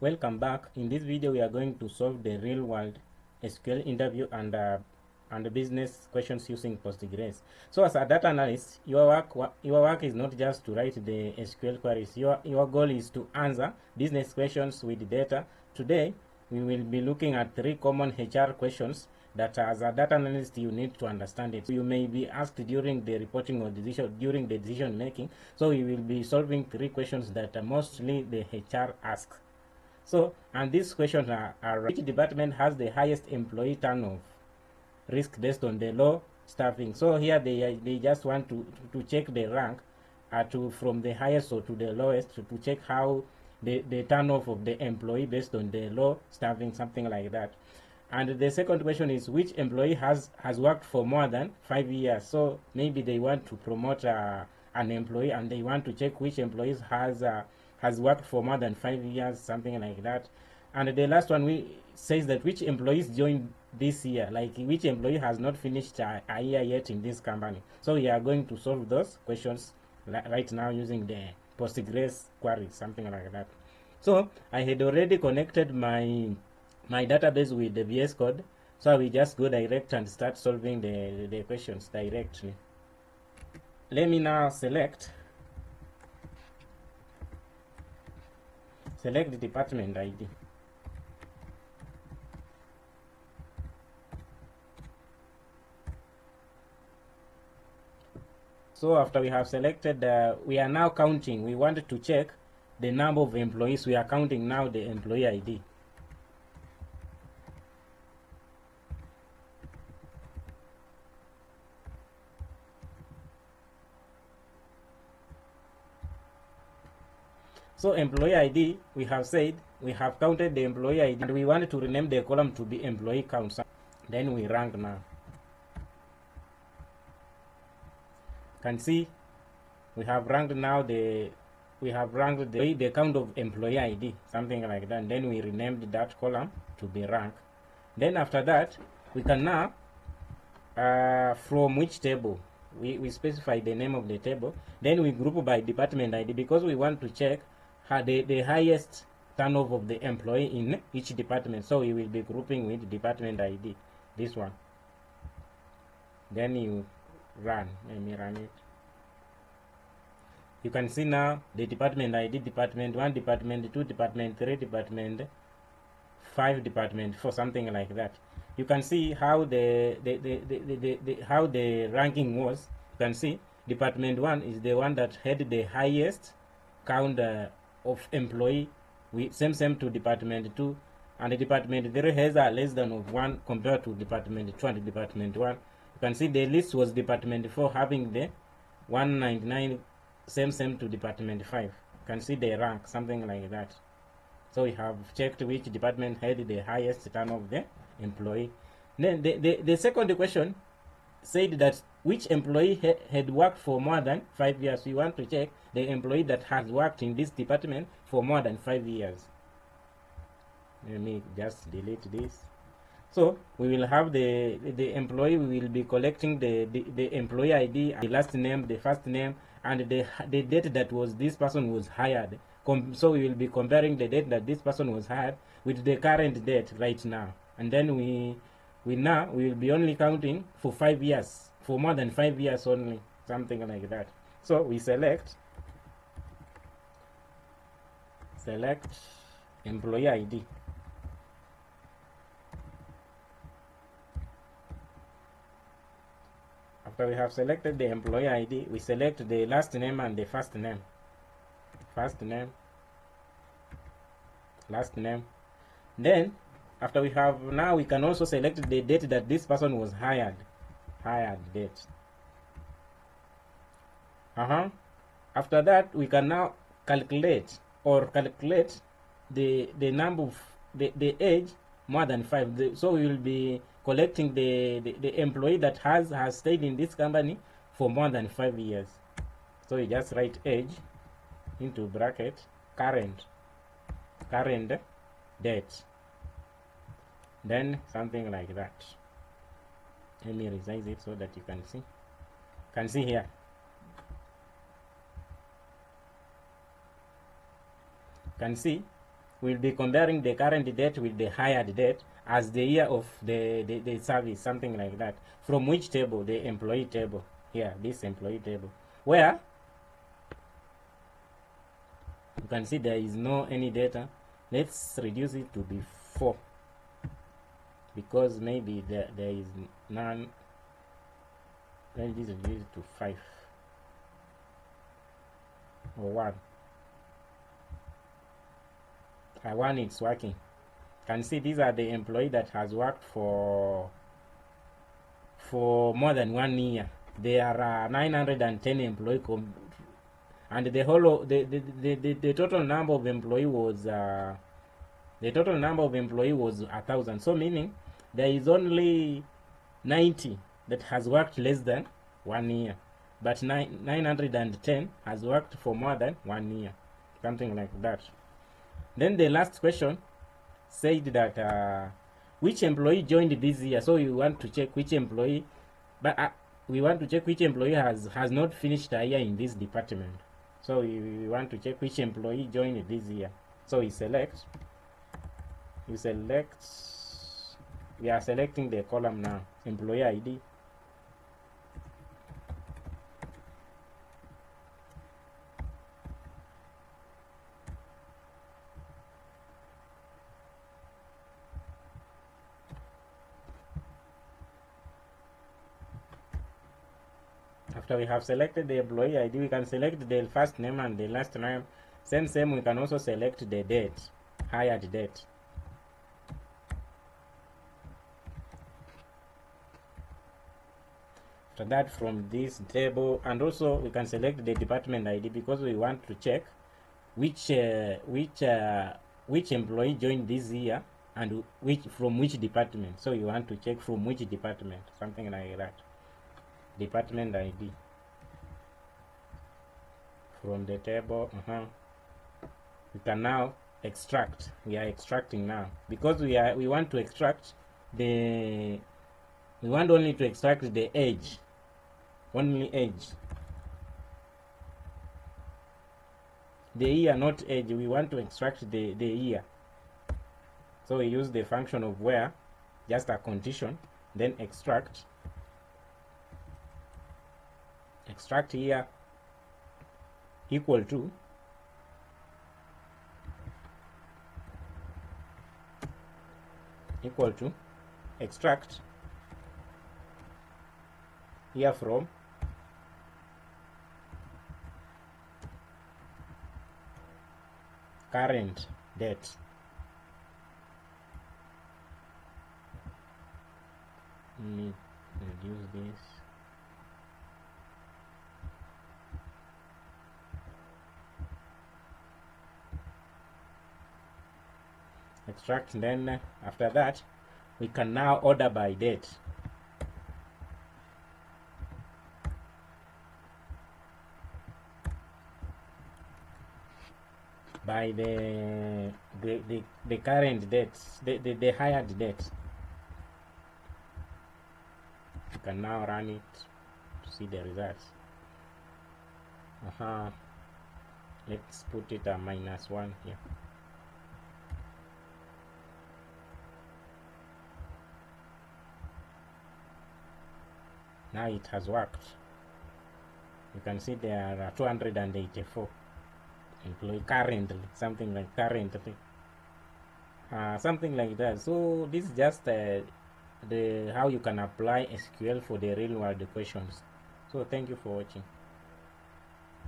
Welcome back. In this video, we are going to solve the real-world SQL interview and business questions using Postgres. So, as a data analyst, your work is not just to write the SQL queries. Your goal is to answer business questions with data. Today, we will be looking at 3 common HR questions that, as a data analyst, you need to understand it. You may be asked during the reporting or during the decision making. So, we will be solving 3 questions that mostly the HR asks. So, and these questions are which department has the highest employee turnover risk based on the low staffing. So here they just want to check the rank from the highest or to the lowest to check how the turnover of the employee based on the low staffing, something like that. And the second question is which employee has worked for more than 5 years. So maybe they want to promote an employee and they want to check which employees has worked for more than 5 years, something like that. And the last one says that which employees joined this year, like which employee has not finished a year yet in this company. So we are going to solve those questions right now using the Postgres query, something like that. So I had already connected my database with the VS Code, so we just go direct and start solving the questions directly. Let me now select the department ID. So after we have selected, we are now counting. We want to check the number of employees. We are counting now the employee ID. So employee ID, we have said, we have counted the employee ID and we want to rename the column to be employee count. Then we rank now. Can see we have ranked now the count of employee ID, something like that. Then we renamed that column to be rank. Then after that, we can now from which table we specify the name of the table. Then we group by department ID because we want to check the highest turnover of the employee in each department. So we will be grouping with department ID, this one. Then you run. Let me run it. You can see now the department ID, department 1, department 2, department 3, department 5, department 4, something like that. You can see how how the ranking was. You can see department 1 is the one that had the highest count of employee, same to department 2, and the department 3 has a less than of 1 compared to department 2 and department 1. You can see the list was department 4 having the 199, same to department 5. You can see the rank, something like that. So we have checked which department had the highest turnover of the employee. Then the second question said that which employee had worked for more than 5 years. We want to check the employee that has worked in this department for more than 5 years. Let me just delete this. So we will have the employee. We will be collecting the employee ID, the last name, the first name, and the date that this person was hired. So we will be comparing the date that this person was hired with the current date right now. And then we will be only counting for 5 years, for more than 5 years only, something like that. So we select employee ID. After we have selected the employee ID, we select the last name and the first name. First name, last name. Then after we have, now we can also select the date that this person was hired date. After that, we can now calculate the number of the age more than 5. So we will be collecting the employee that has stayed in this company for more than 5 years. So you just write age into bracket current date, then something like that. Let me resize it so that you can see here. Can see we'll be comparing the current date with the hired date as the year of the service, something like that. From which table? The employee table. Here, this employee table, where you can see there is no any data. Let's reduce it to be 4 because maybe there is none. Let's reduce it to 5 or 1. 1 it's working. Can see these are the employee that has worked for more than 1 year. There are 910 employee and the whole the total number of employee was 1,000. So meaning there is only 90 that has worked less than 1 year, but 910 has worked for more than 1 year, something like that. Then the last question said that which employee joined this year. So you want to check which employee, but we want to check which employee has not finished a year in this department. So we want to check which employee joined this year. So we are selecting the column now, employee ID. After we have selected the employee ID, we can select the first name and the last name. Same, we can also select the date, hired date. After that, from this table, and also we can select the department ID because we want to check which employee joined this year and from which department. So you want to check from which department, something like that. Department ID from the table. We can now extract. We are extracting now because we want to extract we want only to extract the age, only age. The year, not age. We want to extract the year. So we use the function of where, just a condition, then extract here equal to extract here from current date. Let me reduce this. Extract, then after that we can now order by date. By the current date, the hired date. You can now run it to see the results. Let's put it at -1 here. Now it has worked. You can see there are 284 employee currently, something like currently, something like that. So this is just how you can apply SQL for the real world questions. So thank you for watching.